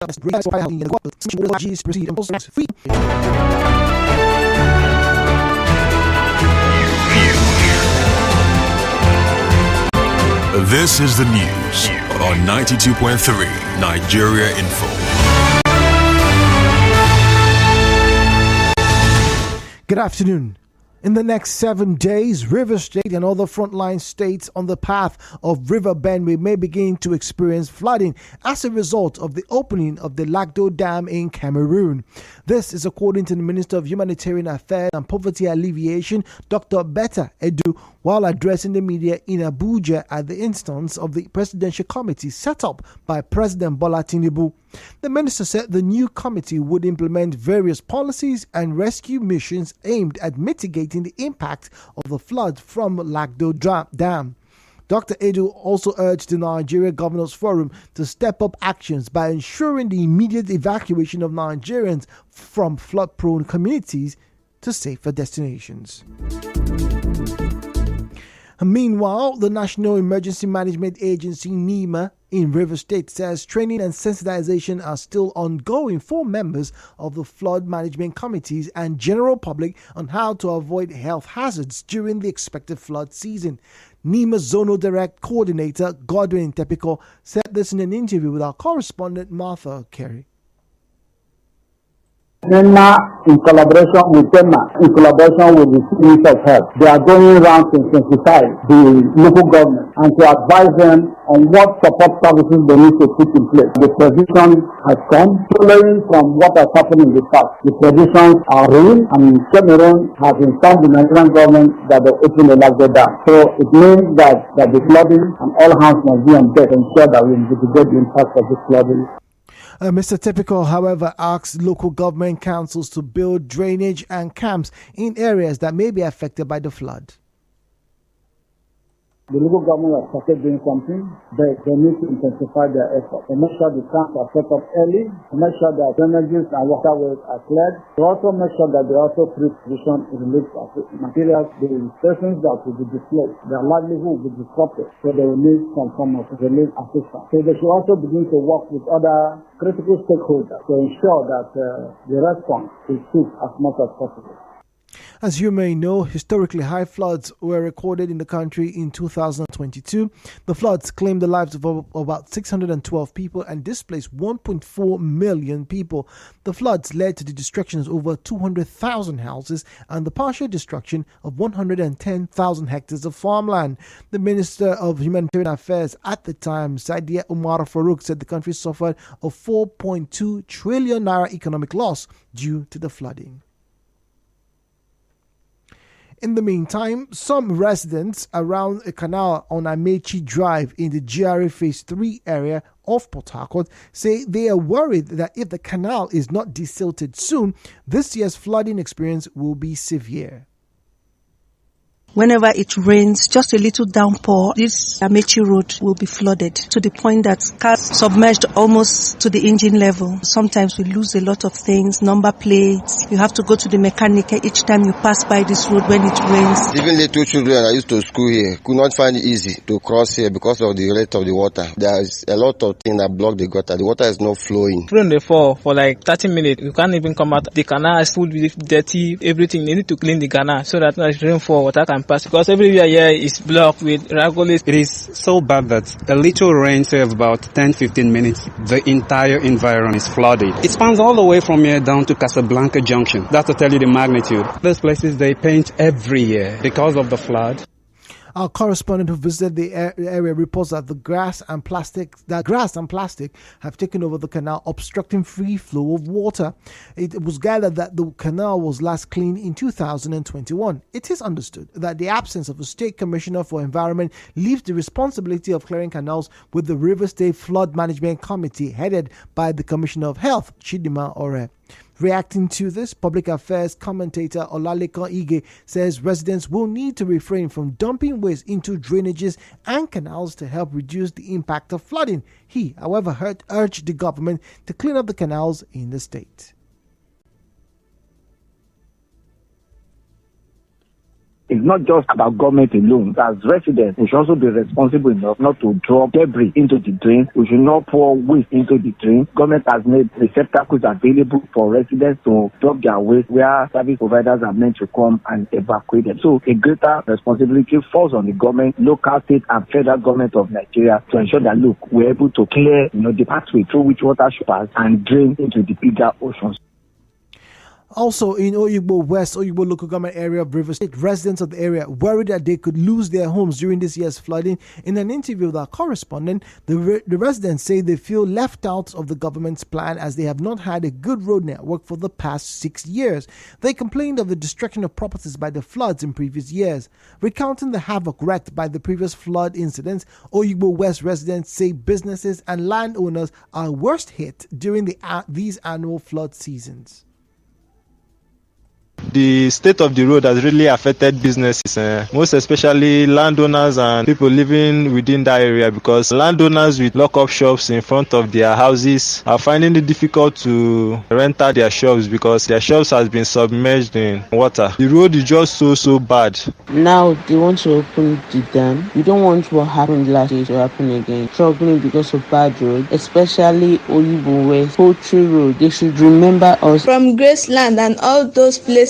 This is the news on 92.3 Nigeria Info. Good afternoon. In the next 7 days, River State and other frontline states on the path of River Benue may begin to experience flooding as a result of the opening of the Lagdo Dam in Cameroon. This is according to the Minister of Humanitarian Affairs and Poverty Alleviation, Dr. Betta Edu, while addressing the media in Abuja at the instance of the presidential committee set up by President Bola Tinubu. The minister said the new committee would implement various policies and rescue missions aimed at mitigating the impact of the flood from Lagdo Dam. Dr. Edu also urged the Nigeria Governors Forum to step up actions by ensuring the immediate evacuation of Nigerians from flood-prone communities to safer destinations. Meanwhile, the National Emergency Management Agency, NEMA, in River State says training and sensitization are still ongoing for members of the flood management committees and general public on how to avoid health hazards during the expected flood season. NEMA Zonal Direct Coordinator Godwin Tepiko said this in an interview with our correspondent Martha Carey. NEMA, in collaboration with TEMA, in collaboration with the Ministry of Health, they are going around to sensitize the local government and to advise them on what support services they need to put in place. The provision has come, following from what has happened in the past. The provisions are real, and Cameroon has informed the Nigerian government that they open the Lagdo Dam. So it means that the flooding and all hands must be on deck to ensure that we mitigate the impact of this flooding. Mr. Typical, however, asks local government councils to build drainage and camps in areas that may be affected by the flood. The local government has started doing something, but they need to intensify their efforts. They make sure the camps are set up early, to make sure that drainages and waterways are cleared. They also make sure that they also free provision in relief materials. The persons that will be displaced, their livelihood will be disrupted, so they will need some form of relief assistance. So they should also begin to work with other critical stakeholders to ensure that the response is swift as much as possible. As you may know, historically high floods were recorded in the country in 2022. The floods claimed the lives of about 612 people and displaced 1.4 million people. The floods led to the destruction of over 200,000 houses and the partial destruction of 110,000 hectares of farmland. The Minister of Humanitarian Affairs at the time, Saidia Umar Farouk, said the country suffered a 4.2 trillion naira economic loss due to the flooding. In the meantime, some residents around a canal on Amechi Drive in the GRA Phase 3 area of Port Harcourt say they are worried that if the canal is not desilted soon, this year's flooding experience will be severe. Whenever it rains, just a little downpour, this Amechi road will be flooded to the point that cars submerged almost to the engine level. Sometimes we lose a lot of things, number plates. You have to go to the mechanic each time you pass by this road when it rains. Even little children I used to school here could not find it easy to cross here because of the rate of the water. There is a lot of things that block the gutter. The water is not flowing. Rain they fall for like 30 minutes. You can't even come out. The canal is full with dirty, everything. They need to clean the canal so that when rain fall, water can pass, because everywhere here is blocked with ragolis. It is so bad that a little rain, say of about 10-15 minutes, the entire environment is flooded. It spans all the way from here down to Casablanca Junction. That's to tell you the magnitude. Those places they paint every year because of the flood. Our correspondent who visited the area reports that grass and plastic have taken over the canal, obstructing free flow of water. It was gathered that the canal was last cleaned in 2021. It is understood that the absence of a state commissioner for environment leaves the responsibility of clearing canals with the River State Flood Management Committee headed by the Commissioner of Health, Chidima Ore. Reacting to this, public affairs commentator Olalekan Ige says residents will need to refrain from dumping waste into drainages and canals to help reduce the impact of flooding. He, however, urged the government to clean up the canals in the state. It's not just about government alone. As residents, we should also be responsible enough not to drop debris into the drain. We should not pour waste into the drain. Government has made receptacles available for residents to drop their waste where service providers are meant to come and evacuate them. So a greater responsibility falls on the government, local, state, and federal government of Nigeria to ensure that, look, we're able to clear, the pathway through which water should pass and drain into the bigger oceans. Also in Oyigbo West, Oyigbo local government area of River State, residents of the area worried that they could lose their homes during this year's flooding. In an interview with our correspondent, the residents say they feel left out of the government's plan as they have not had a good road network for the past 6 years. They complained of the destruction of properties by the floods in previous years. Recounting the havoc wreaked by the previous flood incidents, Oyigbo West residents say businesses and landowners are worst hit during these annual flood seasons. The state of the road has really affected businesses, most especially landowners and people living within that area, because landowners with lock-up shops in front of their houses are finding it difficult to rent out their shops because their shops has been submerged in water. The road is just so bad. Now they want to open the dam. We don't want what happened last year to happen again. Struggling because of bad road, especially Oyigbo West, Poultry Road. They should remember us. From Graceland and all those places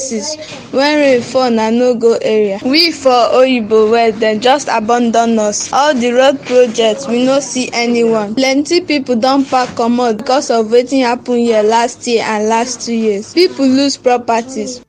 when rain fall na no-go area. We for Oyigbo West dem just abandon us. All the road projects we no see anyone. Plenty people don pack comot because of wetin happen here last year and last 2 years. People lose properties.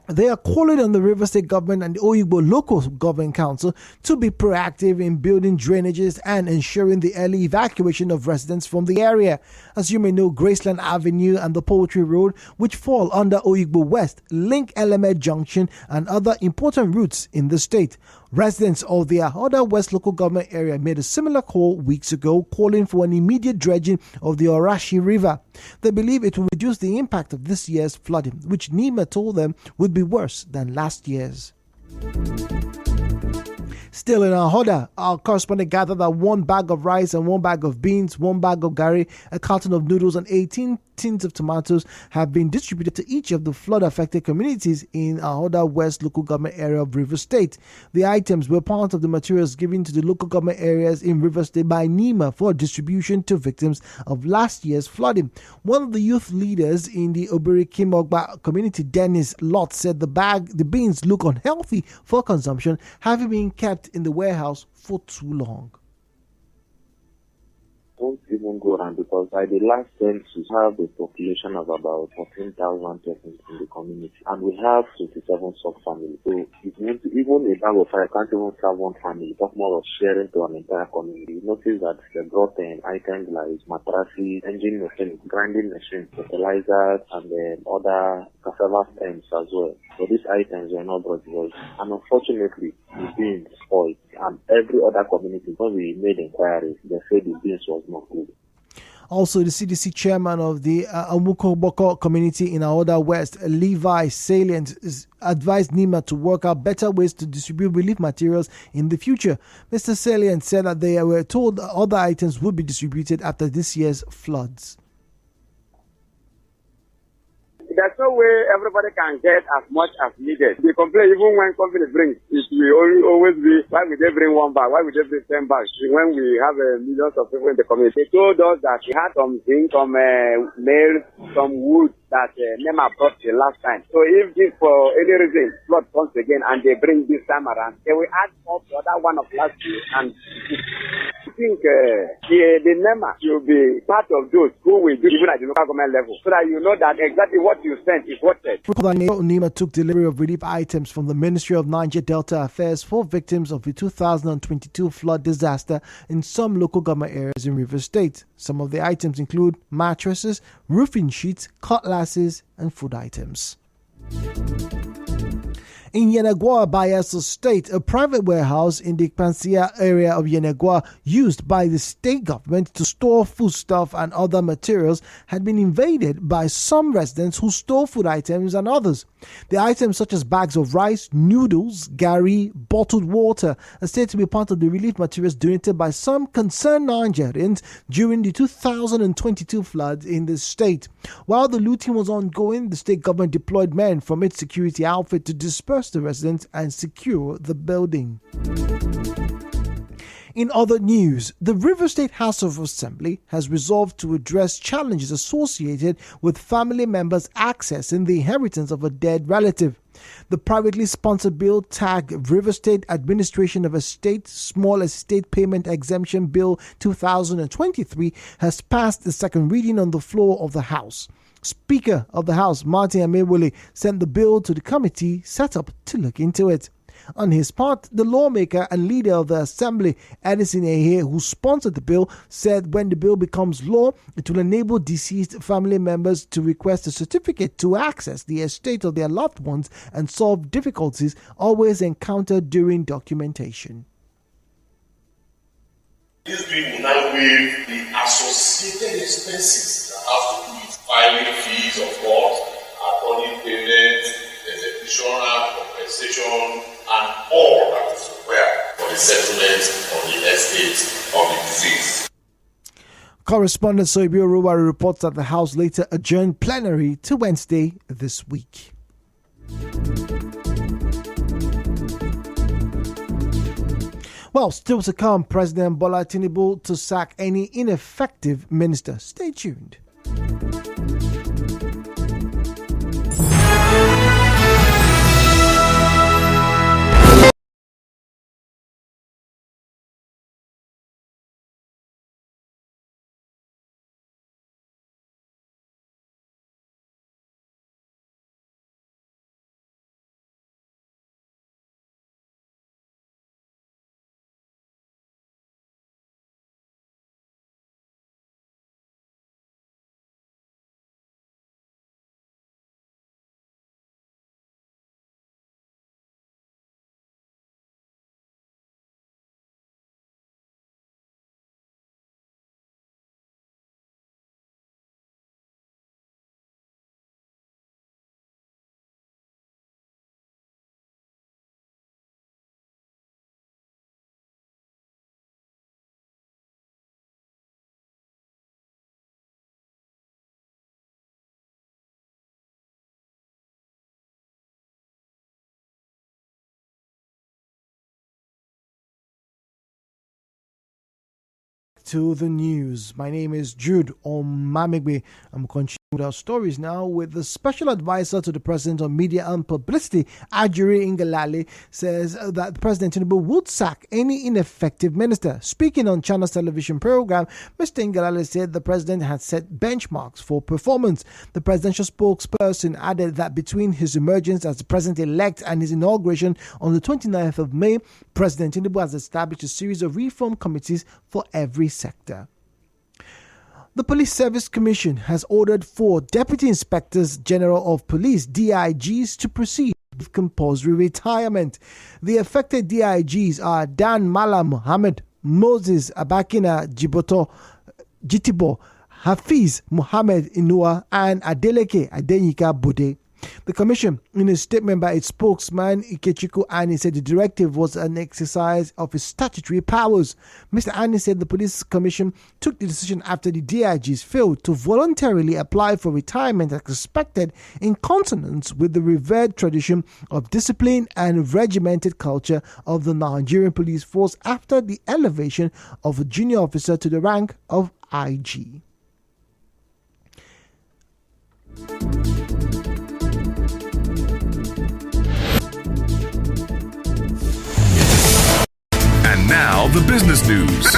They are calling on the River State government and the Oyigbo Local Government Council to be proactive in building drainages and ensuring the early evacuation of residents from the area. As you may know, Graceland Avenue and the Poultry Road, which fall under Oyigbo West, link Eleme Junction and other important routes in the state. Residents of the Ahoda West local government area made a similar call weeks ago, calling for an immediate dredging of the Orashi River. They believe it will reduce the impact of this year's flooding, which NEMA told them would be worse than last year's. Still in Ahoda, our correspondent gathered that 1 bag of rice and 1 bag of beans, 1 bag of gari, a carton of noodles, and 18 tins of tomatoes have been distributed to each of the flood-affected communities in Ahoda West local government area of River State. The items were part of the materials given to the local government areas in River State by NEMA for distribution to victims of last year's flooding. One of the youth leaders in the Obiri Kimogba community, Dennis Lott, said the beans look unhealthy for consumption, having been kept in the warehouse for too long. Don't even go around because by the last census, we have a population of about 14,000 persons in the community, and we have 57 sub-families. So it means even a bag of fire can't even serve one family. Talk more of sharing to an entire community. You notice that they brought in items like mattresses, engine machines, grinding machines, fertilizers, and then other cassava stems as well. So these items were not brought because, and unfortunately, the beans spoiled. And every other community, when we made inquiries, they said the beans was not good. Also, the CDC chairman of the Amukoboko community in Ahoda West, Levi Salient, advised NEMA to work out better ways to distribute relief materials in the future. Mr. Salient said that they were told other items would be distributed after this year's floods. There's no way everybody can get as much as needed. They complain even when companies bring, it will always be, why would they bring 1 bag? Why would they bring 10 bags? When we have millions of people in the community, they told us that we had some zinc, some nails, some wood that NEMA brought the last time. So if this for any reason flood comes again and they bring this time around, they will add up the other one of last year. And I think the NEMA will be part of those who will do even at the local government level, so that you know that exactly what you sent is what said. NEMA took delivery of relief items from the Ministry of Niger Delta Affairs for victims of the 2022 flood disaster in some local government areas in River State. Some of the items include mattresses, roofing sheets, cutlasses, and food items. In Yenagoa, Bayelsa State, a private warehouse in the Pansia area of Yenagoa used by the state government to store foodstuff and other materials had been invaded by some residents who stole food items and others. The items such as bags of rice, noodles, gari, bottled water are said to be part of the relief materials donated by some concerned Nigerians during the 2022 floods in the state. While the looting was ongoing, the state government deployed men from its security outfit to disperse disperse the residents and secure the building. In other news, the River State House of Assembly has resolved to address challenges associated with family members accessing the inheritance of a dead relative. The privately sponsored bill tagged River State Administration of Estate Small Estate Payment Exemption Bill 2023 has passed the second reading on the floor of the House. Speaker of the House, Martin Amewole, sent the bill to the committee set up to look into it. On his part, the lawmaker and leader of the Assembly, Edison Ehe, who sponsored the bill, said when the bill becomes law, it will enable deceased family members to request a certificate to access the estate of their loved ones and solve difficulties always encountered during documentation. This bill will now waive the associated expenses that have to do with filing fees of court, attorney payment, executioner, compensation, and all that is required for the settlement of the estate of the deceased. Correspondent Soibio Ruwari reports that the House later adjourned plenary to Wednesday this week. Well, still to come, President Bola Tinubu to sack any ineffective minister. Stay tuned. To the news. My name is Jude Omamigbe. I'm continuing with our stories now with the special advisor to the president on media and publicity, Ajuri Ngalale, says that President Tinubu would sack any ineffective minister. Speaking on Channel's television program, Mr. Ngalale said the president had set benchmarks for performance. The presidential spokesperson added that between his emergence as the president-elect and his inauguration on the 29th of May, President Tinubu has established a series of reform committees for every sector. The Police Service Commission has ordered 4 Deputy Inspectors General of Police (DIGs) to proceed with compulsory retirement. The affected DIGs are Dan Mala Mohammed, Moses Abakina Jitibo, Hafiz Mohammed Inua, and Adeleke Adenika Bude. The Commission, in a statement by its spokesman, Ikechukwu Ani, said the directive was an exercise of its statutory powers. Mr. Ani said the Police Commission took the decision after the DIGs failed to voluntarily apply for retirement as expected, in consonance with the revered tradition of discipline and regimented culture of the Nigerian police force after the elevation of a junior officer to the rank of IG. And now, the business news.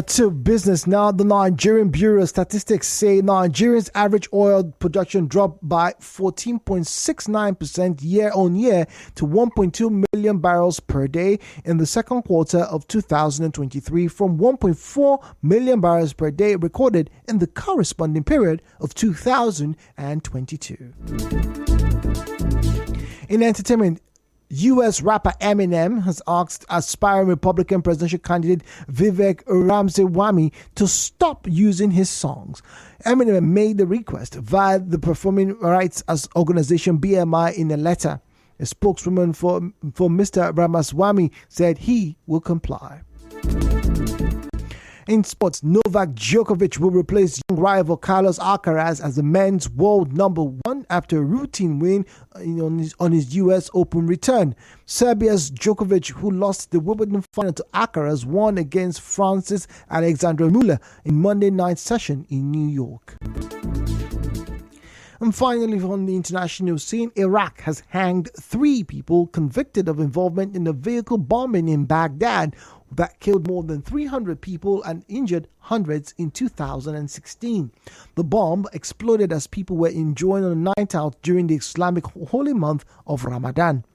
To business now, the Nigerian Bureau of Statistics say Nigeria's average oil production dropped by 14.69% year-on-year to 1.2 million barrels per day in the second quarter of 2023 from 1.4 million barrels per day recorded in the corresponding period of 2022. In entertainment, U.S. rapper Eminem has asked aspiring Republican presidential candidate Vivek Ramaswamy to stop using his songs. Eminem made the request via the Performing Rights Organization BMI in a letter. A spokeswoman for Mr. Ramaswamy said he will comply. In sports, Novak Djokovic will replace young rival Carlos Alcaraz as the men's world number one after a routine win on his U.S. Open return. Serbia's Djokovic, who lost the Wimbledon final to Alcaraz, won against France's Alexandra Muller in Monday night session in New York. And finally, on the international scene, Iraq has hanged 3 people convicted of involvement in a vehicle bombing in Baghdad that killed more than 300 people and injured hundreds in 2016. The bomb exploded as people were enjoying a night out during the Islamic holy month of Ramadan.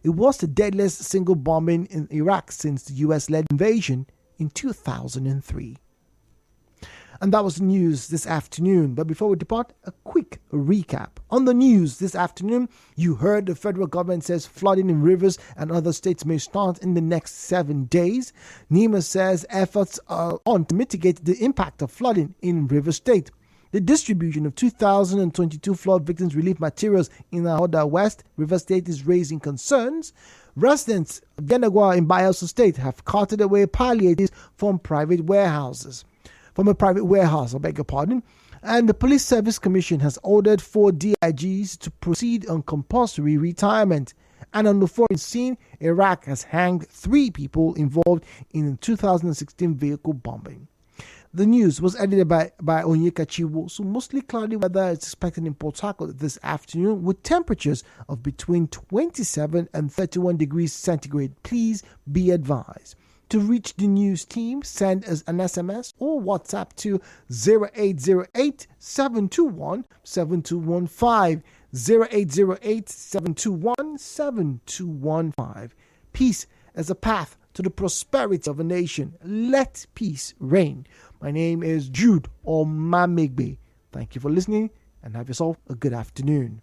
It was the deadliest single bombing in Iraq since the US-led invasion in 2003. And that was the news this afternoon. But before we depart, a quick recap. On the news this afternoon, you heard the federal government says flooding in rivers and other states may start in the next 7 days. NEMA says efforts are on to mitigate the impact of flooding in River State. The distribution of 2022 flood victims relief materials in Ahoda West, River State is raising concerns. Residents of Yenagwa in Bayelsa State have carted away palliatives from private warehouses. And the Police Service Commission has ordered 4 DIGs to proceed on compulsory retirement. And on the foreign scene, Iraq has hanged 3 people involved in the 2016 vehicle bombing. The news was edited by Onyeka Chiwo. So mostly cloudy weather is expected in Port Harcourt this afternoon with temperatures of between 27 and 31 degrees centigrade. Please be advised. To reach the news team, send us an SMS or WhatsApp to 0808-721-7215, 0808-721-7215. Peace as a path to the prosperity of a nation. Let peace reign. My name is Jude Omamegbe. Thank you for listening and have yourself a good afternoon.